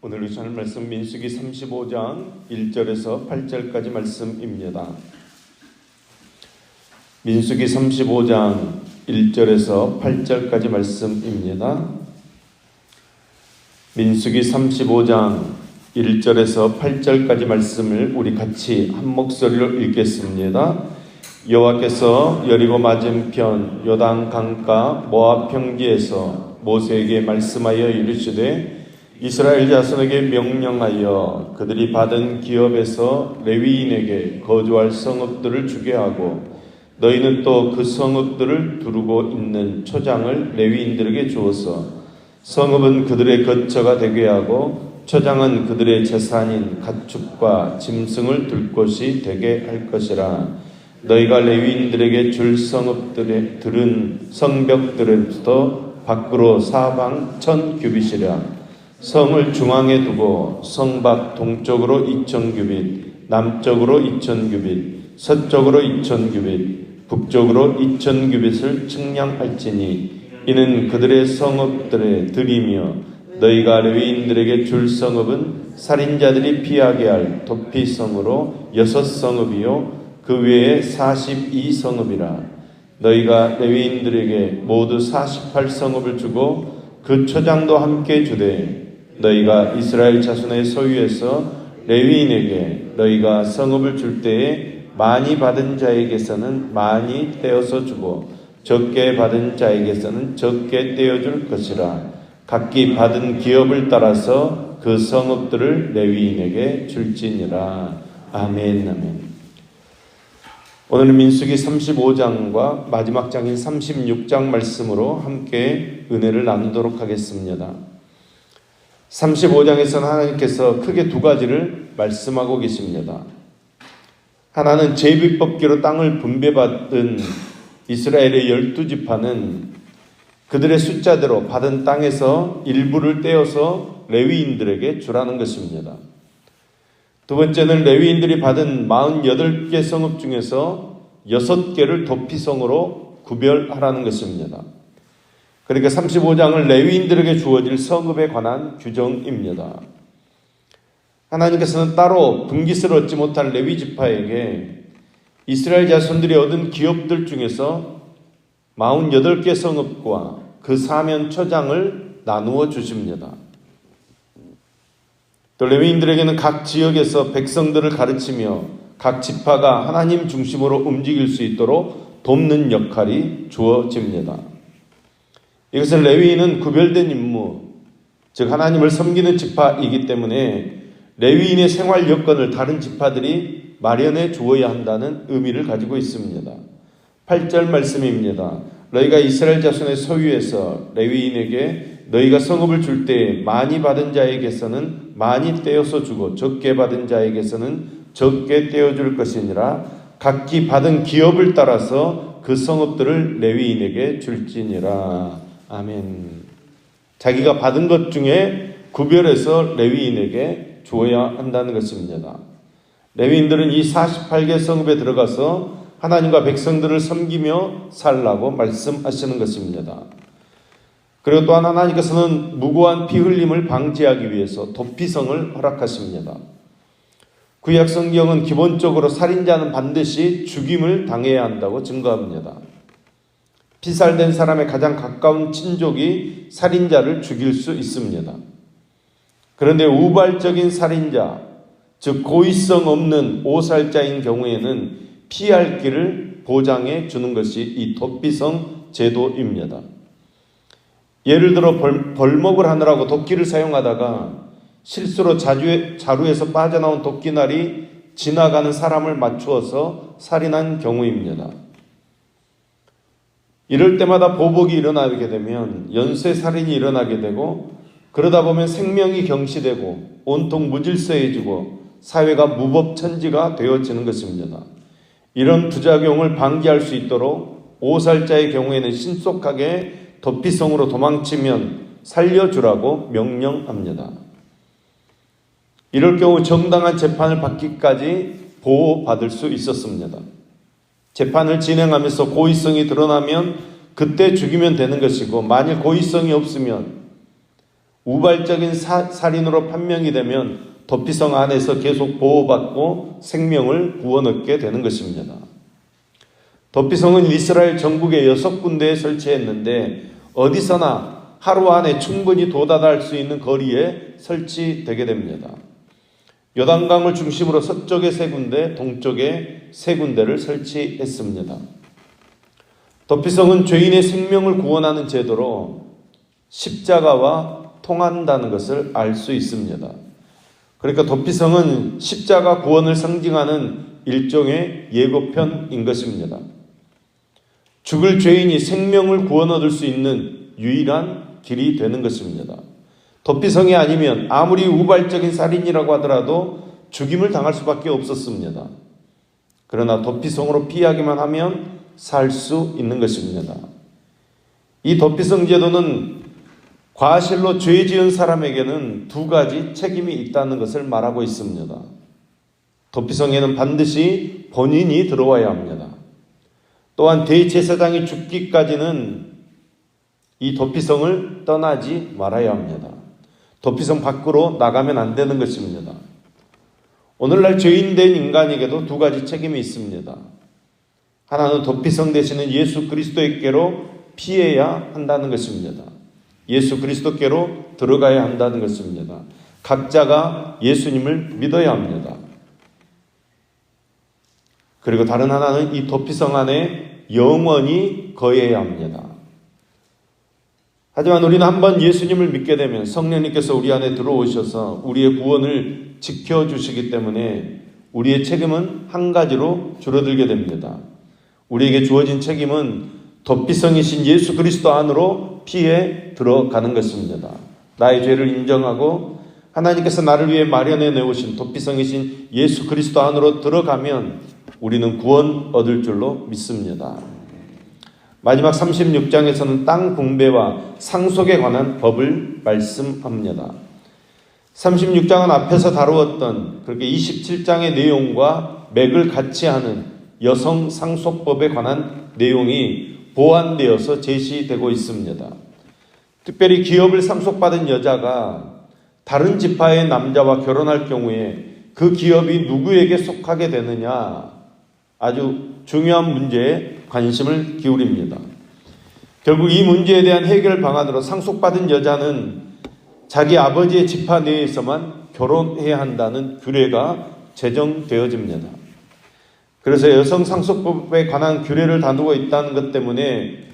오늘 읽을 말씀 민수기 35장 1절에서 8절까지 말씀입니다. 민수기 35장 1절에서 8절까지 말씀입니다. 민수기 35장 1절에서 8절까지 말씀을 우리 같이 한 목소리로 읽겠습니다. 여호와께서 여리고 맞은편 요단 강가 모압 평지에서 모세에게 말씀하여 이르시되 이스라엘 자손에게 명령하여 그들이 받은 기업에서 레위인에게 거주할 성읍들을 주게 하고 너희는 또 그 성읍들을 두르고 있는 초장을 레위인들에게 주어서 성읍은 그들의 거처가 되게 하고 초장은 그들의 재산인 가축과 짐승을 둘 곳이 되게 할 것이라. 너희가 레위인들에게 줄 성읍들의 들은 성벽들에부터 밖으로 사방 1000규빗이라. 성을 중앙에 두고 성 밖 동쪽으로 2000규빗, 남쪽으로 2000규빗, 서쪽으로 2000규빗, 북쪽으로 2000규빗을 측량할지니 이는 그들의 성읍들의 들이며 너희가 레위인들에게 줄 성읍은 살인자들이 피하게 할 도피성으로 6성읍이요 그 외에 42성읍이라. 너희가 레위인들에게 모두 48성읍을 주고 그 초장도 함께 주되 너희가 이스라엘 자손의 소유에서 레위인에게 너희가 성읍을 줄 때에 많이 받은 자에게서는 많이 떼어서 주고 적게 받은 자에게서는 적게 떼어줄 것이라. 각기 받은 기업을 따라서 그 성읍들을 레위인에게 줄지니라. 아멘. 아멘. 오늘은 민수기 35장과 마지막 장인 36장 말씀으로 함께 은혜를 나누도록 하겠습니다. 35장에서는 하나님께서 크게 두 가지를 말씀하고 계십니다. 하나는 제비뽑기로 땅을 분배받은 이스라엘의 12지파는 그들의 숫자대로 받은 땅에서 일부를 떼어서 레위인들에게 주라는 것입니다. 두 번째는 레위인들이 받은 48개 성읍 중에서 6개를 도피성으로 구별하라는 것입니다. 그러니까 35장은 레위인들에게 주어질 성읍에 관한 규정입니다. 하나님께서는 따로 분깃을 얻지 못한 레위 지파에게 이스라엘 자손들이 얻은 기업들 중에서 48개 성읍과 그 사면 초장을 나누어 주십니다. 또 레위인들에게는 각 지역에서 백성들을 가르치며 각 지파가 하나님 중심으로 움직일 수 있도록 돕는 역할이 주어집니다. 이것은 레위인은 구별된 임무, 즉 하나님을 섬기는 지파이기 때문에 레위인의 생활 여건을 다른 지파들이 마련해 주어야 한다는 의미를 가지고 있습니다. 8절 말씀입니다. 너희가 이스라엘 자손의 소유에서 레위인에게 너희가 성읍을 줄 때 많이 받은 자에게서는 많이 떼어서 주고 적게 받은 자에게서는 적게 떼어줄 것이니라. 각기 받은 기업을 따라서 그 성읍들을 레위인에게 줄지니라. 아멘. 자기가 받은 것 중에 구별해서 레위인에게 주어야 한다는 것입니다. 레위인들은 이 48개 성읍에 들어가서 하나님과 백성들을 섬기며 살라고 말씀하시는 것입니다. 그리고 또한 하나님께서는 무고한 피 흘림을 방지하기 위해서 도피성을 허락하십니다. 구약 성경은 기본적으로 살인자는 반드시 죽임을 당해야 한다고 증거합니다. 피살된 사람의 가장 가까운 친족이 살인자를 죽일 수 있습니다. 그런데 우발적인 살인자, 즉 고의성 없는 오살자인 경우에는 피할 길을 보장해 주는 것이 이 도피성 제도입니다. 예를 들어 벌목을 하느라고 도끼를 사용하다가 실수로 자루에서 빠져나온 도끼날이 지나가는 사람을 맞추어서 살인한 경우입니다. 이럴 때마다 보복이 일어나게 되면 연쇄살인이 일어나게 되고 그러다 보면 생명이 경시되고 온통 무질서해지고 사회가 무법천지가 되어지는 것입니다. 이런 부작용을 방지할 수 있도록 오살자의 경우에는 신속하게 도피성으로 도망치면 살려주라고 명령합니다. 이럴 경우 정당한 재판을 받기까지 보호받을 수 있었습니다. 재판을 진행하면서 고의성이 드러나면 그때 죽이면 되는 것이고 만일 고의성이 없으면 우발적인 살인으로 판명이 되면 도피성 안에서 계속 보호받고 생명을 구원 얻게 되는 것입니다. 도피성은 이스라엘 전국에 6군데에 설치했는데 어디서나 하루 안에 충분히 도달할 수 있는 거리에 설치되게 됩니다. 요단강을 중심으로 서쪽에 3군데, 동쪽에 3군데를 설치했습니다. 도피성은 죄인의 생명을 구원하는 제도로 십자가와 통한다는 것을 알 수 있습니다. 그러니까 도피성은 십자가 구원을 상징하는 일종의 예고편인 것입니다. 죽을 죄인이 생명을 구원 얻을 수 있는 유일한 길이 되는 것입니다. 도피성이 아니면 아무리 우발적인 살인이라고 하더라도 죽임을 당할 수밖에 없었습니다. 그러나 도피성으로 피하기만 하면 살 수 있는 것입니다. 이 도피성 제도는 과실로 죄 지은 사람에게는 2가지 책임이 있다는 것을 말하고 있습니다. 도피성에는 반드시 본인이 들어와야 합니다. 또한 대제사장이 죽기까지는 이 도피성을 떠나지 말아야 합니다. 도피성 밖으로 나가면 안 되는 것입니다. 오늘날 죄인된 인간에게도 2가지 책임이 있습니다. 하나는 도피성 되시는 예수 그리스도께로 피해야 한다는 것입니다. 예수 그리스도께로 들어가야 한다는 것입니다. 각자가 예수님을 믿어야 합니다. 그리고 다른 하나는 이 도피성 안에 영원히 거해야 합니다. 하지만 우리는 한번 예수님을 믿게 되면 성령님께서 우리 안에 들어오셔서 우리의 구원을 지켜주시기 때문에 우리의 책임은 한 가지로 줄어들게 됩니다. 우리에게 주어진 책임은 도피성이신 예수 그리스도 안으로 피해 들어가는 것입니다. 나의 죄를 인정하고 하나님께서 나를 위해 마련해 내오신 도피성이신 예수 그리스도 안으로 들어가면 우리는 구원 얻을 줄로 믿습니다. 마지막 36장에서는 땅 분배와 상속에 관한 법을 말씀합니다. 36장은 앞에서 다루었던 그렇게 27장의 내용과 맥을 같이 하는 여성 상속법에 관한 내용이 보완되어서 제시되고 있습니다. 특별히 기업을 상속받은 여자가 다른 지파의 남자와 결혼할 경우에 그 기업이 누구에게 속하게 되느냐, 아주 중요한 문제에 관심을 기울입니다. 결국 이 문제에 대한 해결 방안으로 상속받은 여자는 자기 아버지의 지파 내에서만 결혼해야 한다는 규례가 제정되어집니다. 그래서 여성 상속법에 관한 규례를 다루고 있다는 것 때문에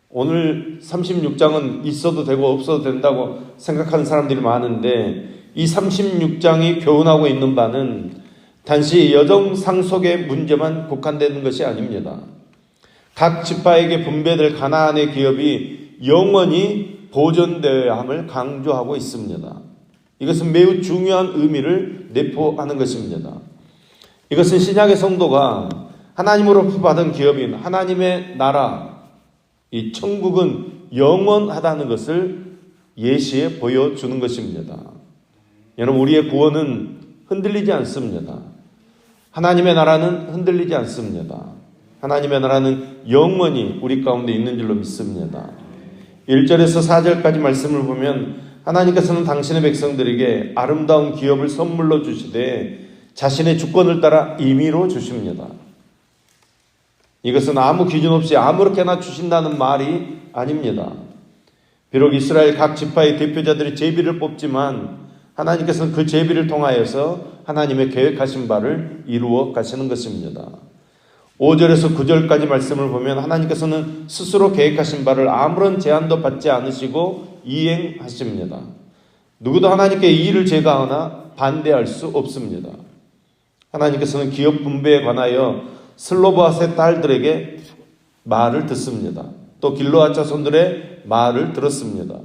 오늘 36장은 있어도 되고 없어도 된다고 생각하는 사람들이 많은데, 이 36장이 교훈하고 있는 바는 단지 여성 상속의 문제만 국한되는 것이 아닙니다. 각 지파에게 분배될 가나안의 기업이 영원히 보존되어야 함을 강조하고 있습니다. 이것은 매우 중요한 의미를 내포하는 것입니다. 이것은 신약의 성도가 하나님으로부터 받은 기업인 하나님의 나라, 이 천국은 영원하다는 것을 예시해 보여주는 것입니다. 여러분, 우리의 구원은 흔들리지 않습니다. 하나님의 나라는 흔들리지 않습니다. 하나님의 나라는 영원히 우리 가운데 있는 줄로 믿습니다. 1절에서 4절까지 말씀을 보면 하나님께서는 당신의 백성들에게 아름다운 기업을 선물로 주시되 자신의 주권을 따라 임의로 주십니다. 이것은 아무 기준 없이 아무렇게나 주신다는 말이 아닙니다. 비록 이스라엘 각 지파의 대표자들이 제비를 뽑지만 하나님께서는 그 제비를 통하여서 하나님의 계획하신 바를 이루어 가시는 것입니다. 5절에서 9절까지 말씀을 보면 하나님께서는 스스로 계획하신 바를 아무런 제한도 받지 않으시고 이행하십니다. 누구도 하나님께 이 일을 제거하거나 반대할 수 없습니다. 하나님께서는 기업 분배에 관하여 슬로바앗의 딸들에게 말을 듣습니다. 또 길르앗 자손들의 말을 들었습니다.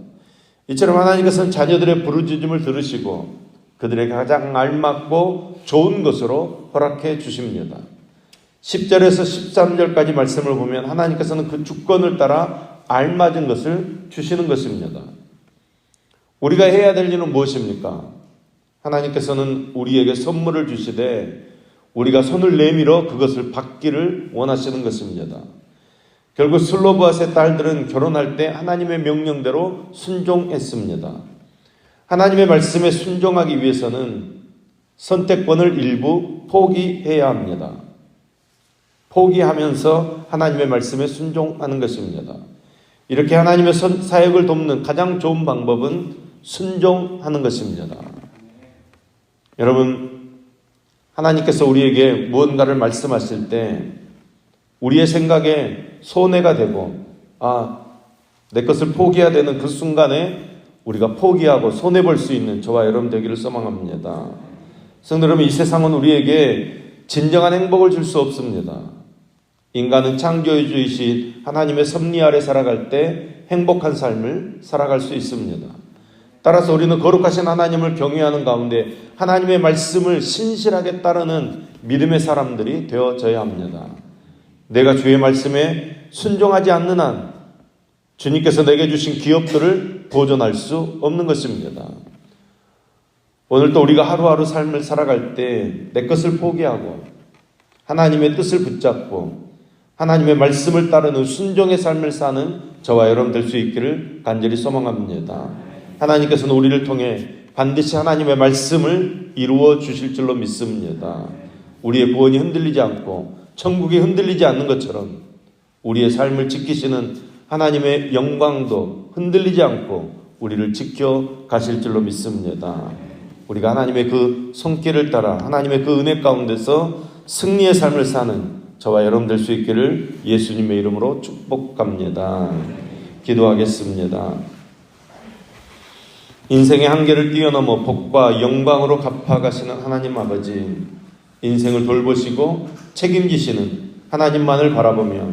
이처럼 하나님께서는 자녀들의 부르짖음을 들으시고 그들에게 가장 알맞고 좋은 것으로 허락해 주십니다. 10절에서 13절까지 말씀을 보면 하나님께서는 그 주권을 따라 알맞은 것을 주시는 것입니다. 우리가 해야 될 일은 무엇입니까? 하나님께서는 우리에게 선물을 주시되 우리가 손을 내밀어 그것을 받기를 원하시는 것입니다. 결국 슬로바앗의 딸들은 결혼할 때 하나님의 명령대로 순종했습니다. 하나님의 말씀에 순종하기 위해서는 선택권을 일부 포기해야 합니다. 포기하면서 하나님의 말씀에 순종하는 것입니다. 이렇게 하나님의 사역을 돕는 가장 좋은 방법은 순종하는 것입니다. 여러분, 하나님께서 우리에게 무언가를 말씀하실 때 우리의 생각에 손해가 되고 내 것을 포기해야 되는 그 순간에 우리가 포기하고 손해볼 수 있는 저와 여러분 되기를 소망합니다. 성도 여러분, 이 세상은 우리에게 진정한 행복을 줄 수 없습니다. 인간은 창조주이신 하나님의 섭리 아래 살아갈 때 행복한 삶을 살아갈 수 있습니다. 따라서 우리는 거룩하신 하나님을 경외하는 가운데 하나님의 말씀을 신실하게 따르는 믿음의 사람들이 되어져야 합니다. 내가 주의 말씀에 순종하지 않는 한 주님께서 내게 주신 기업들을 보존할 수 없는 것입니다. 오늘도 우리가 하루하루 삶을 살아갈 때 내 것을 포기하고 하나님의 뜻을 붙잡고 하나님의 말씀을 따르는 순종의 삶을 사는 저와 여러분 될 수 있기를 간절히 소망합니다. 하나님께서는 우리를 통해 반드시 하나님의 말씀을 이루어 주실 줄로 믿습니다. 우리의 구원이 흔들리지 않고 천국이 흔들리지 않는 것처럼 우리의 삶을 지키시는 하나님의 영광도 흔들리지 않고 우리를 지켜 가실 줄로 믿습니다. 우리가 하나님의 그 손길을 따라 하나님의 그 은혜 가운데서 승리의 삶을 사는 저와 여러분 될 수 있기를 예수님의 이름으로 축복합니다. 기도하겠습니다. 인생의 한계를 뛰어넘어 복과 영광으로 갚아가시는 하나님 아버지, 인생을 돌보시고 책임지시는 하나님만을 바라보며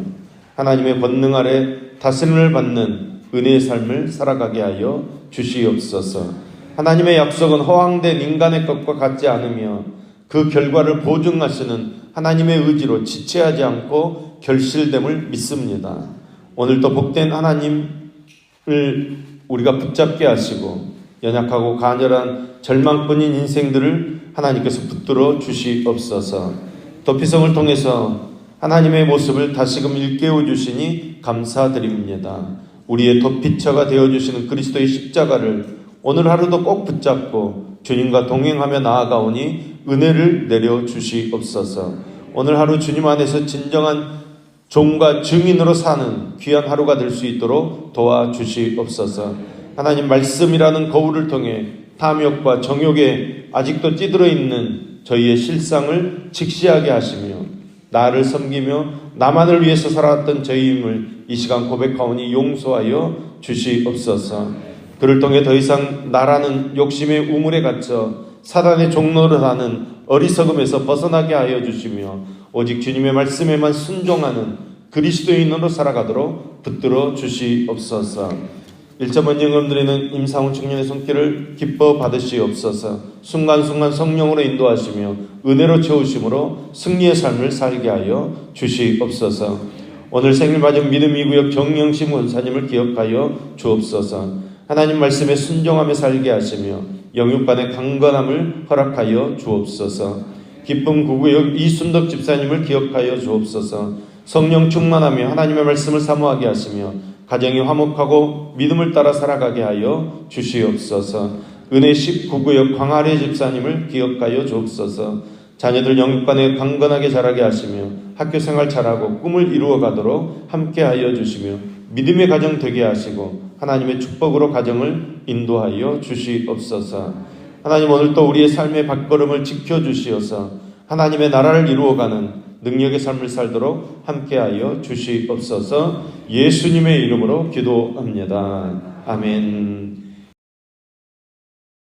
하나님의 권능 아래 다스림을 받는 은혜의 삶을 살아가게 하여 주시옵소서. 하나님의 약속은 허황된 인간의 것과 같지 않으며 그 결과를 보증하시는 하나님의 의지로 지체하지 않고 결실됨을 믿습니다. 오늘도 복된 하나님을 우리가 붙잡게 하시고 연약하고 간절한 절망뿐인 인생들을 하나님께서 붙들어 주시옵소서. 도피성을 통해서 하나님의 모습을 다시금 일깨워 주시니 감사드립니다. 우리의 도피처가 되어주시는 그리스도의 십자가를 오늘 하루도 꼭 붙잡고 주님과 동행하며 나아가오니 은혜를 내려 주시옵소서. 오늘 하루 주님 안에서 진정한 종과 증인으로 사는 귀한 하루가 될 수 있도록 도와주시옵소서. 하나님 말씀이라는 거울을 통해 탐욕과 정욕에 아직도 찌들어 있는 저희의 실상을 직시하게 하시며 나를 섬기며 나만을 위해서 살아왔던 저희임을 이 시간 고백하오니 용서하여 주시옵소서. 그를 통해 더 이상 나라는 욕심의 우물에 갇혀 사단의 종로를 하는 어리석음에서 벗어나게 하여 주시며 오직 주님의 말씀에만 순종하는 그리스도인으로 살아가도록 붙들어 주시옵소서. 1점 언쟁을 드리는 임상훈 청년의 손길을 기뻐 받으시옵소서. 순간순간 성령으로 인도하시며 은혜로 채우심으로 승리의 삶을 살게 하여 주시옵소서. 오늘 생일 맞은 믿음 이구역 정영심 원사님을 기억하여 주옵소서. 하나님 말씀에 순종하며 살게 하시며 영육간의 강건함을 허락하여 주옵소서. 기쁨 구구역 이순덕 집사님을 기억하여 주옵소서. 성령 충만하며 하나님의 말씀을 사모하게 하시며 가정이 화목하고 믿음을 따라 살아가게 하여 주시옵소서. 은혜 19구역 광아래 집사님을 기억하여 주옵소서. 자녀들 영육간에 강건하게 자라게 하시며 학교생활 잘하고 꿈을 이루어가도록 함께하여 주시며 믿음의 가정 되게 하시고 하나님의 축복으로 가정을 인도하여 주시옵소서. 하나님 오늘 또 우리의 삶의 발걸음을 지켜주시어서 하나님의 나라를 이루어가는 능력의 삶을 살도록 함께하여 주시옵소서. 예수님의 이름으로 기도합니다. 아멘.